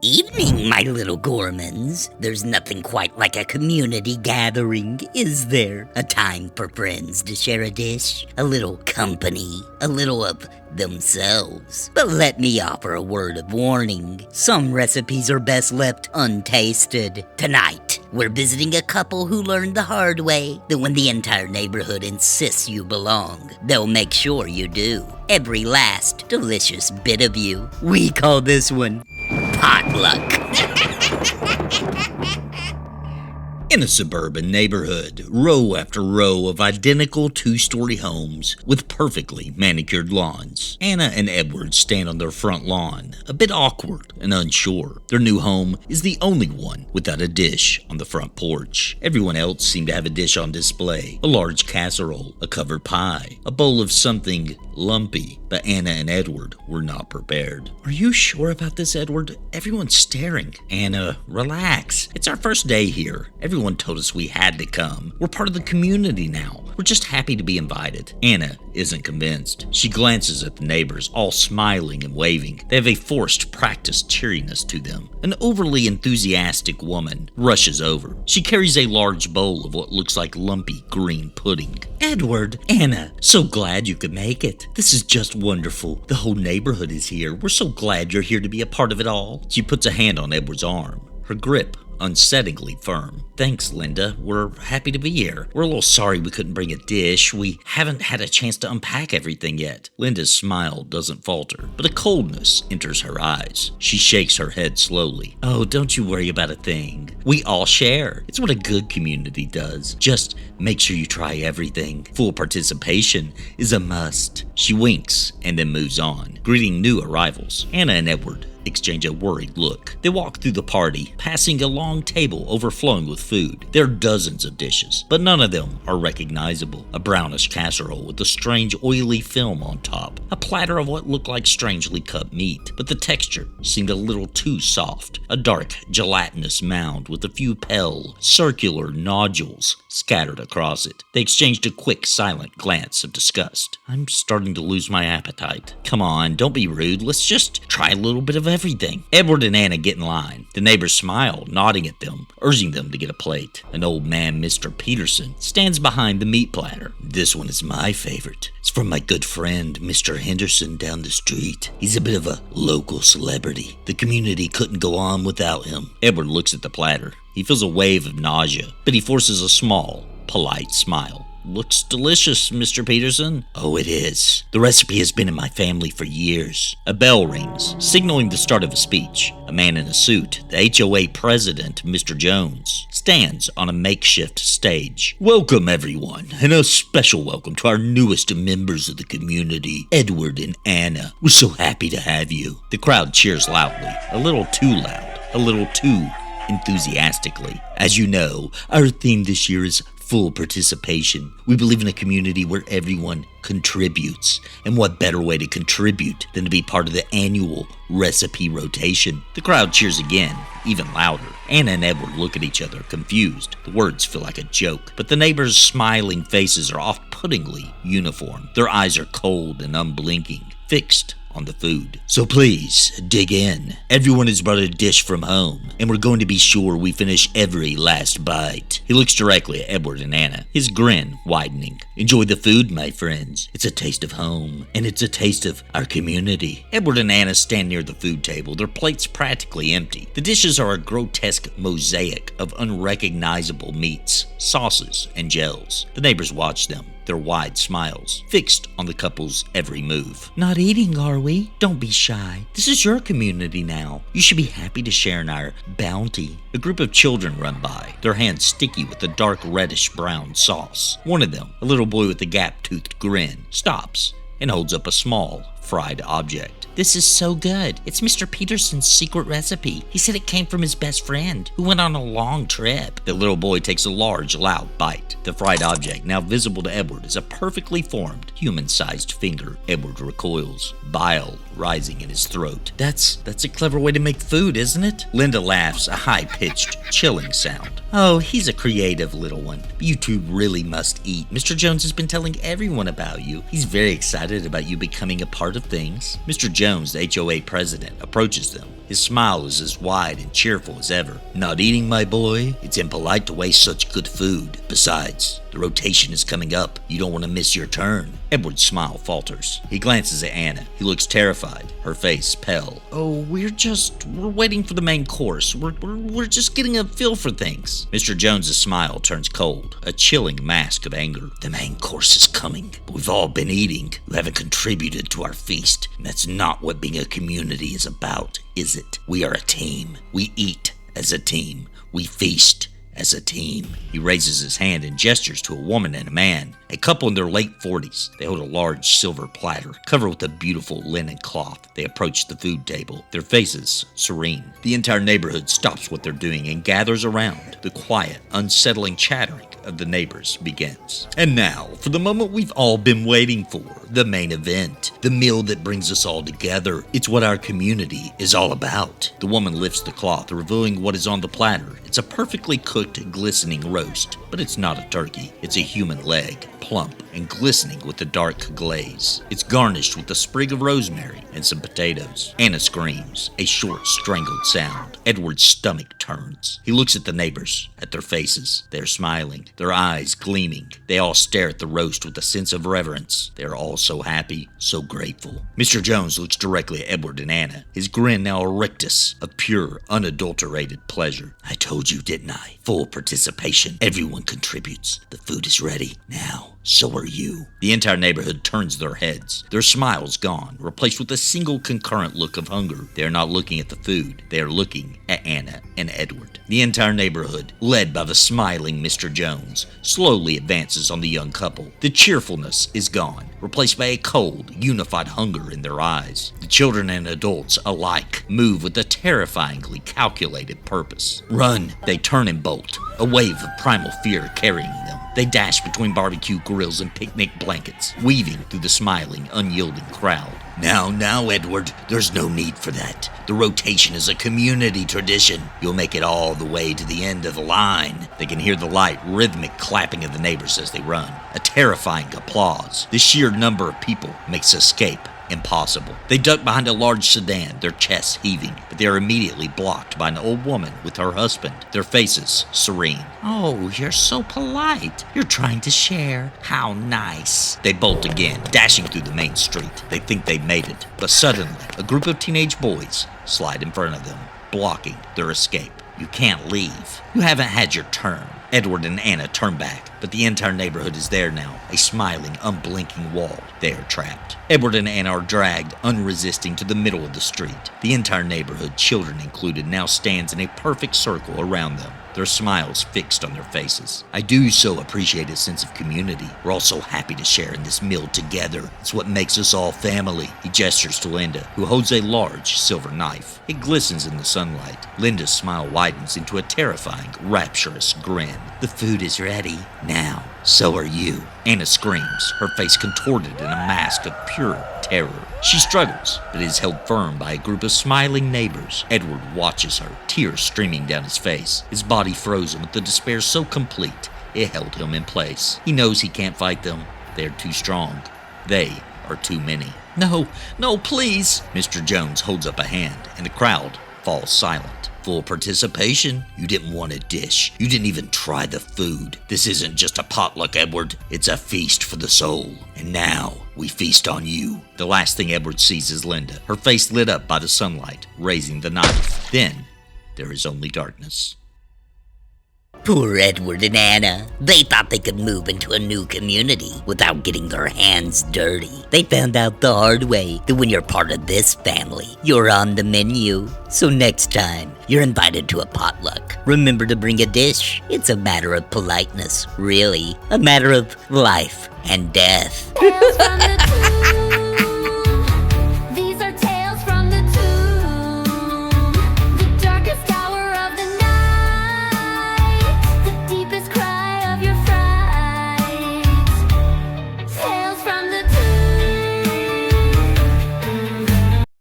Evening, my little gourmands. There's nothing quite like a community gathering, is there? A time for friends to share a dish, a little company, a little of themselves. But let me offer a word of warning. Some recipes are best left untasted. Tonight, we're visiting a couple who learned the hard way that when the entire neighborhood insists you belong, they'll make sure you do. Every last delicious bit of you. We call this one Potluck. In a suburban neighborhood, row after row of identical two-story homes with perfectly manicured lawns. Anna and Edward stand on their front lawn, a bit awkward and unsure. Their new home is the only one without a dish on the front porch. Everyone else seemed to have a dish on display. A large casserole, a covered pie, a bowl of something lumpy, but Anna and Edward were not prepared. "Are you sure about this, Edward? Everyone's staring." "Anna, relax. It's our first day here. Everyone told us we had to come. We're part of the community now. We're just happy to be invited." Anna isn't convinced. She glances at the neighbors, all smiling and waving. They have a forced, practiced cheeriness to them. An overly enthusiastic woman rushes over. She carries a large bowl of what looks like lumpy green pudding. "Edward, Anna, so glad you could make it. This is just wonderful. The whole neighborhood is here. We're so glad you're here to be a part of it all." She puts a hand on Edward's arm, her grip unsettlingly firm. "Thanks, Linda. We're happy to be here. We're a little sorry we couldn't bring a dish. We haven't had a chance to unpack everything yet." Linda's smile doesn't falter, but a coldness enters her eyes. She shakes her head slowly. "Oh, don't you worry about a thing. We all share. It's what a good community does. Just make sure you try everything. Full participation is a must." She winks and then moves on, greeting new arrivals. Anna and Edward exchange a worried look. They walk through the party, passing a long table overflowing with food. There are dozens of dishes, but none of them are recognizable. A brownish casserole with a strange oily film on top. A platter of what looked like strangely cut meat, but the texture seemed a little too soft. A dark, gelatinous mound with a few pale, circular nodules scattered across it. They exchanged a quick, silent glance of disgust. "I'm starting to lose my appetite." "Come on, don't be rude. Let's just try a little bit of everything." Edward and Anna get in line. The neighbors smile, nodding at them, urging them to get a plate. An old man, Mr. Peterson, stands behind the meat platter. "This one is my favorite. It's from my good friend, Mr. Henderson, down the street. He's a bit of a local celebrity. The community couldn't go on without him." Edward looks at the platter. He feels a wave of nausea, but he forces a small, polite smile. "Looks delicious, Mr. Peterson." "Oh, it is. The recipe has been in my family for years." A bell rings, signaling the start of a speech. A man in a suit, the HOA president, Mr. Jones, stands on a makeshift stage. "Welcome, everyone, and a special welcome to our newest members of the community, Edward and Anna. We're so happy to have you." The crowd cheers loudly, a little too loud, a little too enthusiastically. "As you know, our theme this year is full participation. We believe in a community where everyone contributes. And what better way to contribute than to be part of the annual recipe rotation?" The crowd cheers again, even louder. Anna and Edward look at each other, confused. The words feel like a joke, but the neighbors' smiling faces are off-puttingly uniform. Their eyes are cold and unblinking, fixed on the food. "So please, dig in. Everyone has brought a dish from home, and we're going to be sure we finish every last bite." He looks directly at Edward and Anna, his grin widening. "Enjoy the food, my friends. It's a taste of home, and it's a taste of our community." Edward and Anna stand near the food table, their plates practically empty. The dishes are a grotesque mosaic of unrecognizable meats, sauces, and gels. The neighbors watch them, their wide smiles fixed on the couple's every move. "Not eating, are we? Don't be shy. This is your community now. You should be happy to share in our bounty." A group of children run by, their hands sticky with the dark reddish-brown sauce. One of them, a little boy with a gap-toothed grin, stops and holds up a small, fried object. "This is so good. It's Mr. Peterson's secret recipe. He said it came from his best friend, who went on a long trip." The little boy takes a large, loud bite. The fried object, now visible to Edward, is a perfectly formed, human-sized finger. Edward recoils, bile rising in his throat. That's a clever way to make food, isn't it?" Linda laughs, a high-pitched, chilling sound. Oh, he's a creative little one. You two really must eat. Mr. Jones has been telling everyone about you. He's very excited about you becoming a part of things. Mr. Jones, the HOA president, approaches them. His smile is as wide and cheerful as ever. Not eating, my boy? It's impolite to waste such good food. Besides, the rotation is coming up. You don't want to miss your turn. Edward's smile falters. He glances at Anna. He looks terrified, her face pale. Oh, we're waiting for the main course. We're just getting a feel for things. Mr. Jones's smile turns cold, a chilling mask of anger. The main course is coming, but we've all been eating. You haven't contributed to our feast, and that's not what being a community is about, is it? We are a team. We eat as a team. We feast as a team. He raises his hand and gestures to a woman and a man, a couple in their late 40s. They hold a large silver platter covered with a beautiful linen cloth. They approach the food table, their faces serene. The entire neighborhood stops what they're doing and gathers around. The quiet, unsettling chattering of the neighbors begins. And now, for the moment we've all been waiting for, the main event, the meal that brings us all together. It's what our community is all about. The woman lifts the cloth, revealing what is on the platter. It's a perfectly cooked, glistening roast, but it's not a turkey. It's a human leg, plump and glistening with a dark glaze. It's garnished with a sprig of rosemary and some potatoes. Anna screams, a short, strangled sound. Edward's stomach turns. He looks at the neighbors, at their faces. They're smiling, their eyes gleaming. They all stare at the roast with a sense of reverence. They're all so happy, so grateful. Mr. Jones looks directly at Edward and Anna, his grin now a rictus of pure, unadulterated pleasure. I told you, didn't I? Full participation. Everyone contributes. The food is ready. Now, so are you. The entire neighborhood turns their heads, their smiles gone, replaced with a single concurrent look of hunger. They are not looking at the food. They are looking at Anna and Edward. The entire neighborhood, led by the smiling Mr. Jones, slowly advances on the young couple. The cheerfulness is gone, replaced by a cold, unified hunger in their eyes. The children and adults alike move with a terrifyingly calculated purpose. Run, they turn and bolt, a wave of primal fear carrying them. They dash between barbecue grills and picnic blankets, weaving through the smiling, unyielding crowd. Now, Edward, there's no need for that. The rotation is a community tradition. You'll make it all the way to the end of the line. They can hear the light, rhythmic clapping of the neighbors as they run. A terrifying applause. The sheer number of people makes escape impossible. They duck behind a large sedan, their chests heaving, but they are immediately blocked by an old woman with her husband, their faces serene. Oh, you're so polite. You're trying to share. How nice. They bolt again, dashing through the main street. They think they've made it, but suddenly, a group of teenage boys slide in front of them, blocking their escape. You can't leave. You haven't had your turn. Edward and Anna turn back, but the entire neighborhood is there now, a smiling, unblinking wall. They are trapped. Edward and Anna are dragged, unresisting, to the middle of the street. The entire neighborhood, children included, now stands in a perfect circle around them, their smiles fixed on their faces. I do so appreciate a sense of community. We're all so happy to share in this meal together. It's what makes us all family. He gestures to Linda, who holds a large silver knife. It glistens in the sunlight. Linda's smile widens into a terrifying, rapturous grin. The food is ready. Now, so are you. Anna screams, her face contorted in a mask of pure terror. She struggles, but is held firm by a group of smiling neighbors. Edward watches her, tears streaming down his face, his body frozen with the despair so complete it held him in place. He knows he can't fight them. They're too strong. They are too many. No, please. Mr. Jones holds up a hand, and the crowd falls silent. Full participation. You didn't want a dish. You didn't even try the food. This isn't just a potluck, Edward. It's a feast for the soul. And now, we feast on you. The last thing Edward sees is Linda, her face lit up by the sunlight, raising the knife. Then, there is only darkness. Poor Edward and Anna. They thought they could move into a new community without getting their hands dirty. They found out the hard way that when you're part of this family, you're on the menu. So next time, you're invited to a potluck. Remember to bring a dish. It's a matter of politeness, really. A matter of life and death. Tales from the